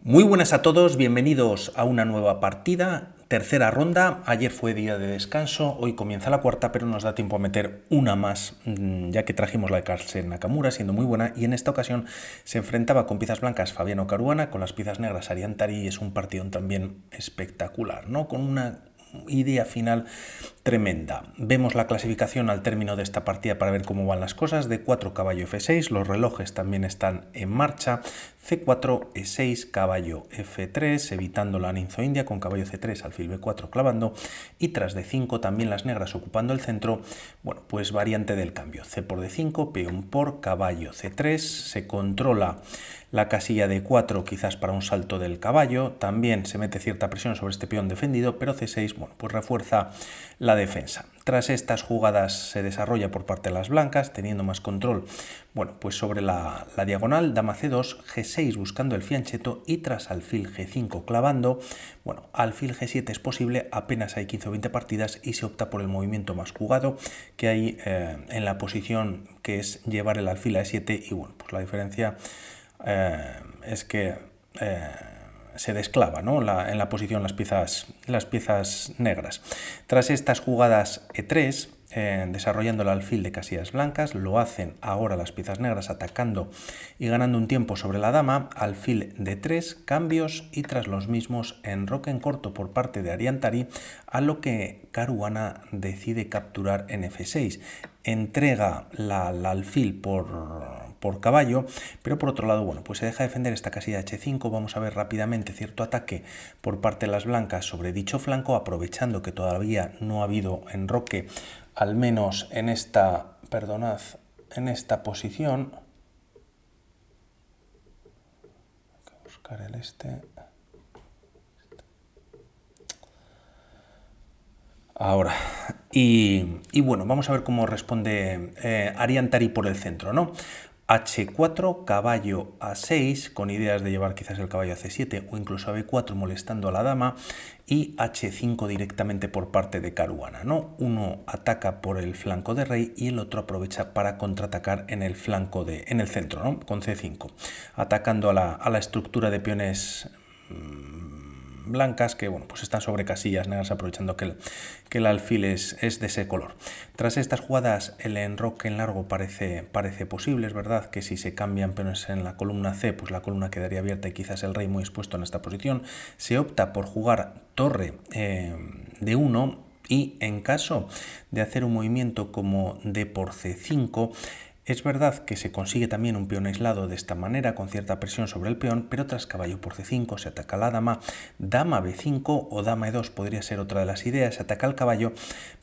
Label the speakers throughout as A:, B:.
A: Muy buenas a todos, bienvenidos a una nueva partida, tercera ronda. Ayer fue día de descanso, hoy comienza la cuarta, pero nos da tiempo a meter una más, ya que trajimos la de Carlsen Nakamura, siendo muy buena, y en esta ocasión se enfrentaba con piezas blancas Fabiano Caruana, con las piezas negras Arián Tari, y es un partido también espectacular, ¿no? Con una idea final tremenda. Vemos la clasificación al término de esta partida para ver cómo van las cosas. D4, caballo F6, los relojes también están en marcha. C4, E6, caballo F3, evitando la ninzo india con caballo C3, alfil B4 clavando. Y tras D5 también las negras ocupando el centro. Bueno, pues variante del cambio. C por D5, peón por caballo C3, se controla la casilla de 4 quizás para un salto del caballo, también se mete cierta presión sobre este peón defendido, pero C6, bueno, pues refuerza la defensa. Tras estas jugadas se desarrolla por parte de las blancas, teniendo más control, bueno, pues sobre la diagonal, dama C2, G6 buscando el fianchetto y tras alfil G5 clavando, bueno, alfil G7 es posible, apenas hay 15 o 20 partidas y se opta por el movimiento más jugado que hay en la posición, que es llevar el alfil a E7 y bueno, pues la diferencia es que se desclava, ¿no? En la posición las piezas negras. Tras estas jugadas E3, desarrollando el alfil de casillas blancas, lo hacen ahora las piezas negras atacando y ganando un tiempo sobre la dama, alfil D3, cambios y tras los mismos enroque en corto por parte de Arián Tari, a lo que Caruana decide capturar en F6. Entrega la alfil por caballo, pero por otro lado, bueno, pues se deja defender esta casilla H5, vamos a ver rápidamente cierto ataque por parte de las blancas sobre dicho flanco, aprovechando que todavía no ha habido enroque, al menos en esta, perdonad, en esta posición. Hay que buscar el ahora. Y bueno, vamos a ver cómo responde Arián Tari por el centro, ¿no? H4, caballo A6, con ideas de llevar quizás el caballo a C7 o incluso a B4 molestando a la dama, y H5 directamente por parte de Caruana, ¿no? Uno ataca por el flanco de rey y el otro aprovecha para contraatacar en el flanco en el centro, ¿no? Con C5, atacando a la estructura de peones blancas que bueno, pues están sobre casillas negras, aprovechando que el alfil es de ese color. Tras estas jugadas el enroque en largo parece posible, es verdad que si se cambian peones en la columna C, pues la columna quedaría abierta y quizás el rey muy expuesto en esta posición. Se opta por jugar torre de 1 y en caso de hacer un movimiento como D por C5, es verdad que se consigue también un peón aislado de esta manera, con cierta presión sobre el peón, pero tras caballo por C5 se ataca la dama, dama B5 o dama E2 podría ser otra de las ideas, se ataca el caballo,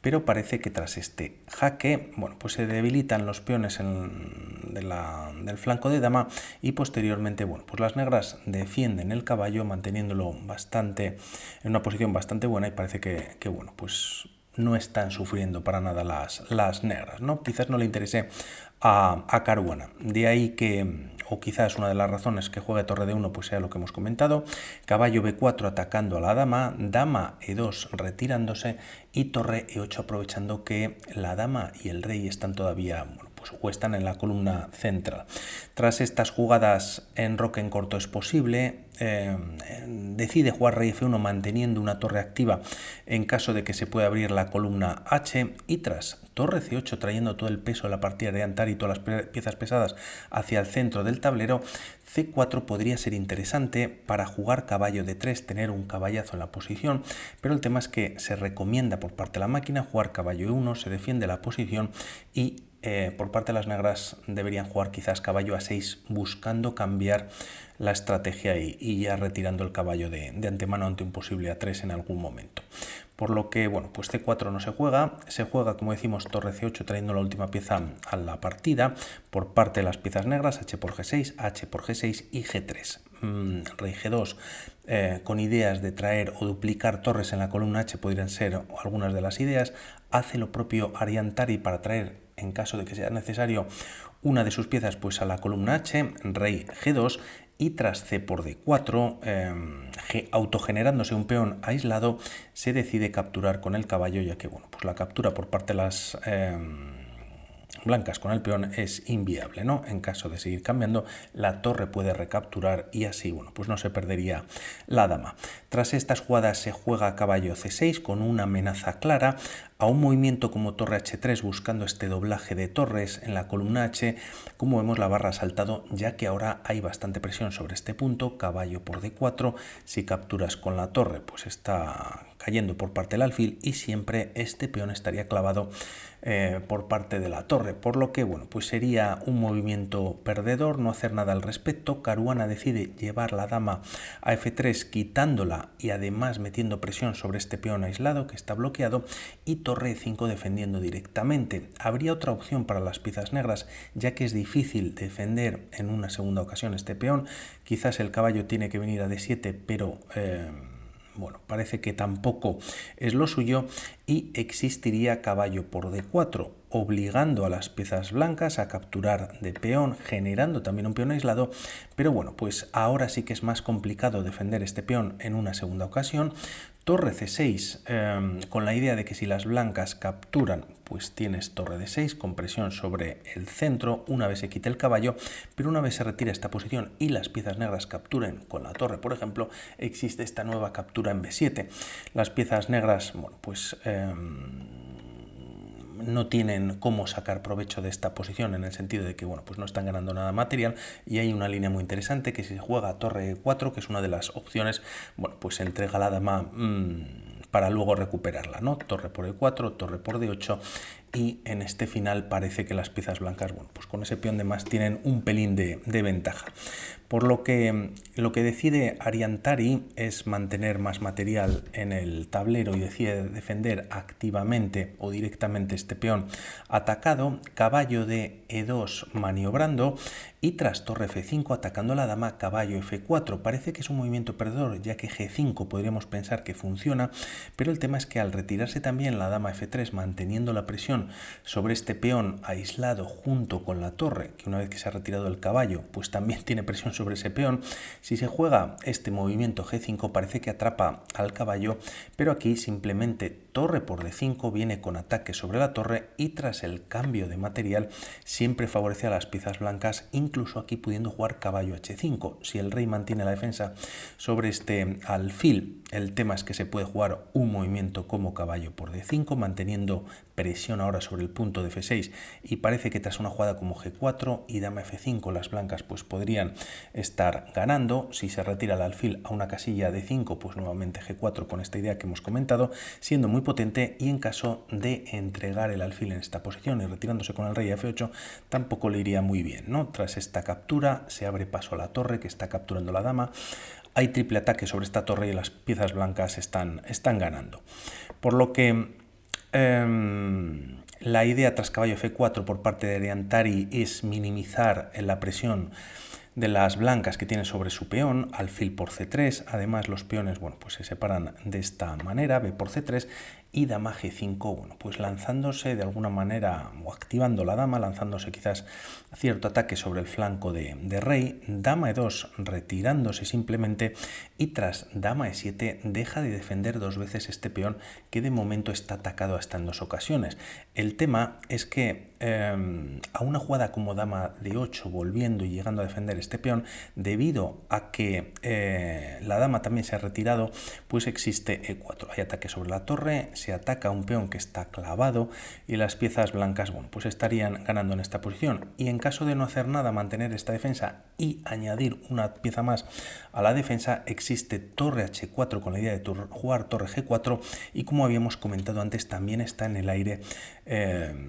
A: pero parece que tras este jaque, bueno, pues se debilitan los peones del flanco de dama y posteriormente, bueno, pues las negras defienden el caballo manteniéndolo en una posición bastante buena y parece que bueno, pues no están sufriendo para nada las negras, ¿no? Quizás no le interese a Caruana. De ahí que, o quizás una de las razones que juegue torre de 1 pues sea lo que hemos comentado, caballo B4 atacando a la dama, dama E2 retirándose y torre E8 aprovechando que la dama y el rey están todavía, bueno, pues, o están en la columna central. Tras estas jugadas enroque en corto es posible, decide jugar rey F1 manteniendo una torre activa en caso de que se pueda abrir la columna H y tras torre C8 trayendo todo el peso de la partida de Antari y todas las piezas pesadas hacia el centro del tablero, C4 podría ser interesante para jugar caballo D3, tener un caballazo en la posición, pero el tema es que se recomienda por parte de la máquina jugar caballo E1, se defiende la posición y por parte de las negras deberían jugar quizás caballo A6 buscando cambiar la estrategia y ya retirando el caballo de antemano ante un posible A3 en algún momento. Por lo que, bueno, pues C4 no se juega, como decimos, torre C8 trayendo la última pieza a la partida por parte de las piezas negras, H por G6, H por G6 y G3. Rey G2 con ideas de traer o duplicar torres en la columna H podrían ser algunas de las ideas. Hace lo propio Arián Tari para traer, en caso de que sea necesario, una de sus piezas pues a la columna H, rey G2 y tras C por D4, autogenerándose un peón aislado, se decide capturar con el caballo, ya que bueno, pues la captura por parte de blancas con el peón es inviable, ¿no? En caso de seguir cambiando, la torre puede recapturar y así, bueno, pues no se perdería la dama. Tras estas jugadas se juega caballo C6 con una amenaza clara a un movimiento como torre H3 buscando este doblaje de torres en la columna H. Como vemos, la barra ha saltado ya que ahora hay bastante presión sobre este punto, caballo por D4, si capturas con la torre pues está cayendo por parte del alfil y siempre este peón estaría clavado por parte de la torre, por lo que bueno, pues sería un movimiento perdedor no hacer nada al respecto. Caruana decide llevar la dama a F3 quitándola y además metiendo presión sobre este peón aislado que está bloqueado, y torre E5 defendiendo directamente. Habría otra opción para las piezas negras, ya que es difícil defender en una segunda ocasión este peón. Quizás el caballo tiene que venir a D7, pero bueno, parece que tampoco es lo suyo y existiría caballo por D4, obligando a las piezas blancas a capturar de peón, generando también un peón aislado, pero bueno, pues ahora sí que es más complicado defender este peón en una segunda ocasión. Torre C6, con la idea de que si las blancas capturan, pues tienes torre D6 con presión sobre el centro una vez se quite el caballo, pero una vez se retira esta posición y las piezas negras capturen con la torre, por ejemplo, existe esta nueva captura en B7. Las piezas negras, bueno, pues no tienen cómo sacar provecho de esta posición en el sentido de que bueno, pues no están ganando nada material, y hay una línea muy interesante que si se juega torre E4, que es una de las opciones, bueno, pues se entrega la dama para luego recuperarla, ¿no? Torre por E4, torre por D8, y en este final parece que las piezas blancas, bueno, pues con ese peón de más tienen un pelín de ventaja. Por lo que decide Ariantari es mantener más material en el tablero y decide defender activamente o directamente este peón atacado, caballo de E2 maniobrando y tras torre F5 atacando a la dama, caballo F4. Parece que es un movimiento perdedor, ya que G5 podríamos pensar que funciona, pero el tema es que al retirarse también la dama F3 manteniendo la presión sobre este peón aislado junto con la torre, que una vez que se ha retirado el caballo pues también tiene presión sobre ese peón, si se juega este movimiento G5 parece que atrapa al caballo, pero aquí simplemente torre por D5 viene con ataque sobre la torre y tras el cambio de material siempre favorece a las piezas blancas, incluso aquí pudiendo jugar caballo H5. Si el rey mantiene la defensa sobre este alfil, el tema es que se puede jugar un movimiento como caballo por D5 manteniendo presión ahora sobre el punto de F6, y parece que tras una jugada como G4 y dama F5 las blancas pues podrían estar ganando. Si se retira el alfil a una casilla de 5, pues nuevamente G4 con esta idea que hemos comentado, siendo muy potente, y en caso de entregar el alfil en esta posición y retirándose con el rey a F8 tampoco le iría muy bien, ¿no? Tras esta captura se abre paso a la torre que está capturando la dama, hay triple ataque sobre esta torre y las piezas blancas están ganando. Por lo que la idea tras caballo F4 por parte de Ariantari es minimizar la presión de las blancas que tiene sobre su peón, alfil por C3, además los peones, bueno, pues se separan de esta manera, B por C3 y dama G5, bueno, pues lanzándose de alguna manera o activando la dama, lanzándose quizás cierto ataque sobre el flanco de rey, dama E2 retirándose simplemente, y tras dama E7 deja de defender dos veces este peón que de momento está atacado hasta en dos ocasiones. El tema es que a una jugada como dama D8 volviendo y llegando a defender este peón, debido a que la dama también se ha retirado, pues existe E4, hay ataque sobre la torre, se ataca a un peón que está clavado y las piezas blancas, bueno, pues estarían ganando en esta posición, y en caso de no hacer nada, mantener esta defensa y añadir una pieza más a la defensa, existe torre H4 con la idea de jugar torre G4, y como habíamos comentado antes también está en el aire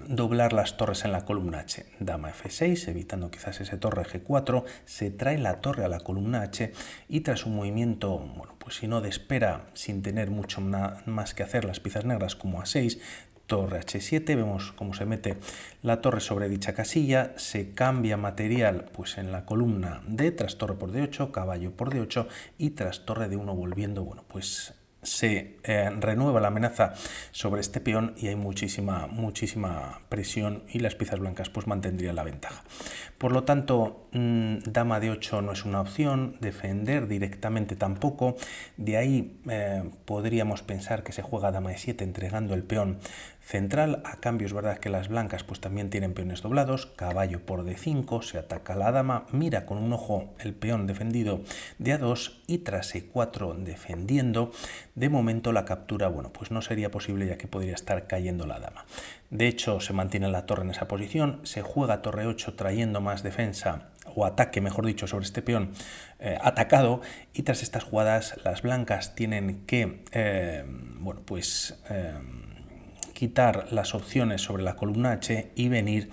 A: doblar las torres en la columna H, dama F6 evitando quizás ese torre G4, se trae la torre a la columna H y tras un movimiento, bueno, pues si no de espera, sin tener mucho más que hacer las piezas negras como A6, torre H7, vemos cómo se mete la torre sobre dicha casilla, se cambia material pues en la columna D, tras torre por D8, caballo por D8 y tras torre D1 volviendo, bueno, pues se renueva la amenaza sobre este peón y hay muchísima presión y las piezas blancas pues mantendrían la ventaja. Por lo tanto, dama de 8 no es una opción, defender directamente tampoco, de ahí podríamos pensar que se juega dama de 7 entregando el peón central. A cambio es verdad que las blancas pues también tienen peones doblados, caballo por d5, se ataca a la dama, mira con un ojo el peón defendido de a2 y tras e4 defendiendo. De momento la captura, bueno, pues no sería posible ya que podría estar cayendo la dama. De hecho, se mantiene la torre en esa posición, se juega torre 8 trayendo más defensa o ataque, mejor dicho, sobre este peón atacado, y tras estas jugadas las blancas tienen que, bueno, pues quitar las opciones sobre la columna H y venir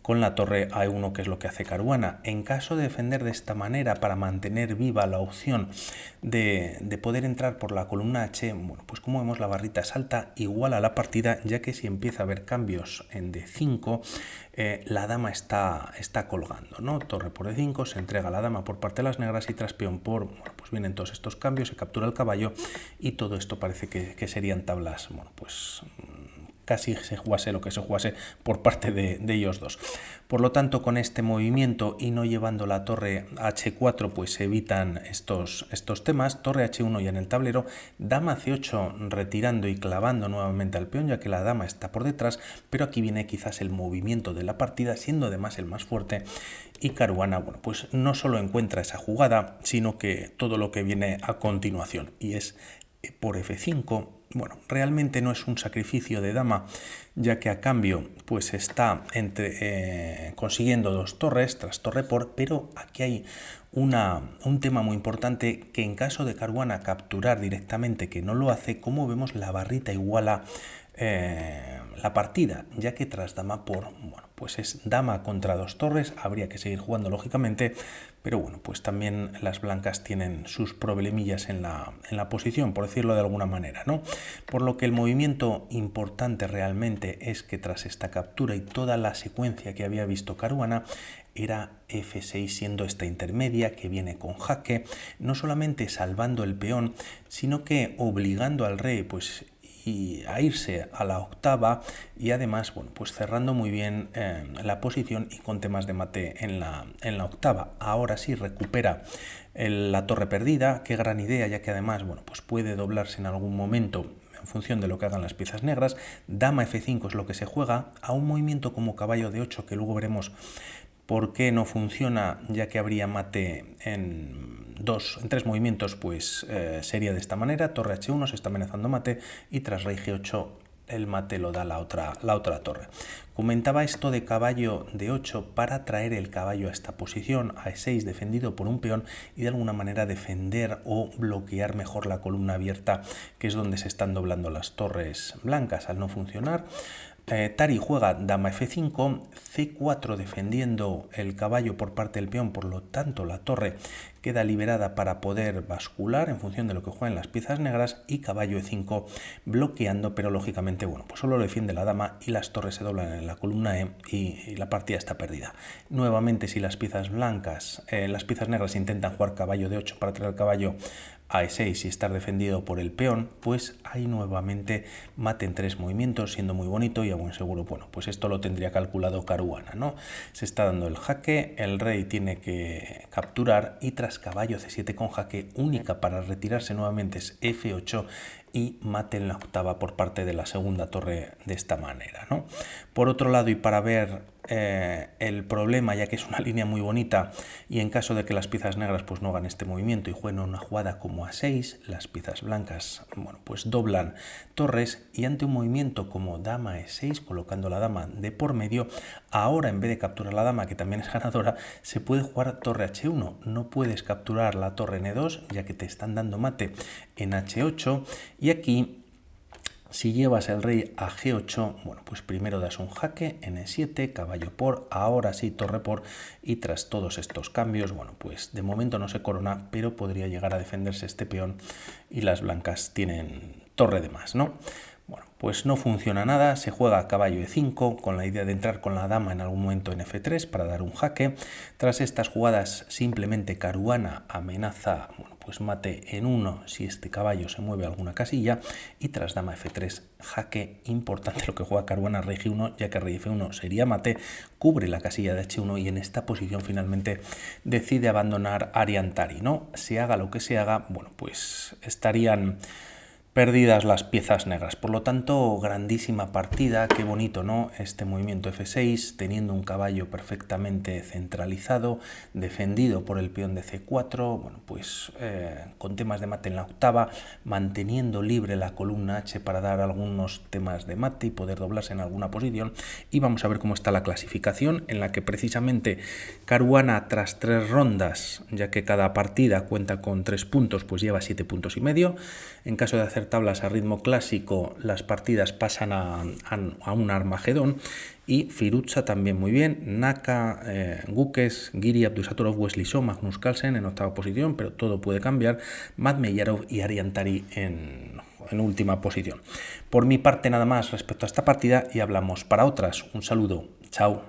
A: con la torre A1, que es lo que hace Caruana. En caso de defender de esta manera para mantener viva la opción de poder entrar por la columna H, bueno, pues como vemos la barrita salta igual a la partida, ya que si empieza a haber cambios en D5, la dama está colgando, ¿no? Torre por D5, se entrega la dama por parte de las negras y tras peón por, bueno, pues vienen todos estos cambios, se captura el caballo y todo esto parece que serían tablas, bueno, pues casi se jugase lo que se jugase por parte de ellos dos. Por lo tanto, con este movimiento y no llevando la torre H4, pues se evitan estos temas. Torre H1 ya en el tablero, dama C8 retirando y clavando nuevamente al peón, ya que la dama está por detrás, pero aquí viene quizás el movimiento de la partida, siendo además el más fuerte, y Caruana, bueno, pues no solo encuentra esa jugada, sino que todo lo que viene a continuación, y es por F5. Bueno, realmente no es un sacrificio de dama, ya que a cambio pues está consiguiendo dos torres tras torre por, pero aquí hay un tema muy importante, que en caso de Caruana capturar directamente, que no lo hace, como vemos la barrita iguala la partida, ya que tras dama por, bueno, pues es dama contra dos torres, habría que seguir jugando lógicamente, pero bueno, pues también las blancas tienen sus problemillas en la posición, por decirlo de alguna manera, ¿no? Por lo que el movimiento importante realmente es que tras esta captura y toda la secuencia que había visto Caruana, era F6 siendo esta intermedia que viene con jaque, no solamente salvando el peón, sino que obligando al rey pues y a irse a la octava, y además, bueno, pues cerrando muy bien la posición y con temas de mate en la octava. Ahora sí recupera la torre perdida, qué gran idea, ya que además, bueno, pues puede doblarse en algún momento en función de lo que hagan las piezas negras. Dama F5 es lo que se juega, a un movimiento como caballo de 8, que luego veremos por qué no funciona, ya que habría mate en tres movimientos, pues sería de esta manera. Torre H1 se está amenazando mate y tras rey G8 el mate lo da la otra torre. Comentaba esto de caballo de 8 para traer el caballo a esta posición, a E6 defendido por un peón, y de alguna manera defender o bloquear mejor la columna abierta, que es donde se están doblando las torres blancas. Al no funcionar, Tari juega dama F5, C4 defendiendo el caballo por parte del peón, por lo tanto la torre queda liberada para poder bascular en función de lo que juegan las piezas negras, y caballo E5 bloqueando, pero lógicamente, bueno, pues solo defiende la dama y las torres se doblan en la columna E y la partida está perdida. Nuevamente, si las piezas blancas, las piezas negras intentan jugar caballo de 8 para traer el caballo a E6 y estar defendido por el peón, pues hay nuevamente mate en tres movimientos, siendo muy bonito y a buen seguro. Bueno, pues esto lo tendría calculado Caruana, ¿no? Se está dando el jaque, el rey tiene que capturar y tras caballo C7 con jaque única para retirarse nuevamente es F8 y mate en la octava por parte de la segunda torre de esta manera, ¿no? Por otro lado, y para ver el problema, ya que es una línea muy bonita, y en caso de que las piezas negras pues no hagan este movimiento y jueguen una jugada como A6, las piezas blancas, bueno, pues doblan torres, y ante un movimiento como dama E6, colocando la dama de por medio, ahora en vez de capturar la dama, que también es ganadora, se puede jugar torre H1. No puedes capturar la torre N2, ya que te están dando mate en H8, y aquí si llevas el rey a G8, bueno, pues primero das un jaque en E7, caballo por, ahora sí torre por, y tras todos estos cambios, bueno, pues de momento no se corona, pero podría llegar a defenderse este peón y las blancas tienen torre de más, ¿no? Bueno, pues no funciona nada, se juega caballo E5 con la idea de entrar con la dama en algún momento en F3 para dar un jaque. Tras estas jugadas simplemente Caruana amenaza, bueno, pues mate en 1 si este caballo se mueve a alguna casilla, y tras dama f3, jaque importante lo que juega Caruana, rey g1, ya que rey f1 sería mate, cubre la casilla de h1 y en esta posición finalmente decide abandonar Ariantari, ¿no? Se haga lo que se haga, bueno, pues estarían perdidas las piezas negras. Por lo tanto, grandísima partida, qué bonito, ¿no? Este movimiento f6, teniendo un caballo perfectamente centralizado, defendido por el peón de c4, bueno, pues con temas de mate en la octava, manteniendo libre la columna h para dar algunos temas de mate y poder doblarse en alguna posición. Y vamos a ver cómo está la clasificación, en la que precisamente Caruana, tras 3 rondas, ya que cada partida cuenta con 3 puntos, pues lleva 7,5 puntos. En caso de hacer tablas a ritmo clásico, las partidas pasan a un Armagedón. Y Firuza también muy bien, Naka, Gukes, Giri, Abdusattorov, Wesley So, Magnus Carlsen en octava posición, pero todo puede cambiar, Madmeyarov y Ariantari en última posición. Por mi parte nada más respecto a esta partida y hablamos para otras. Un saludo, chao.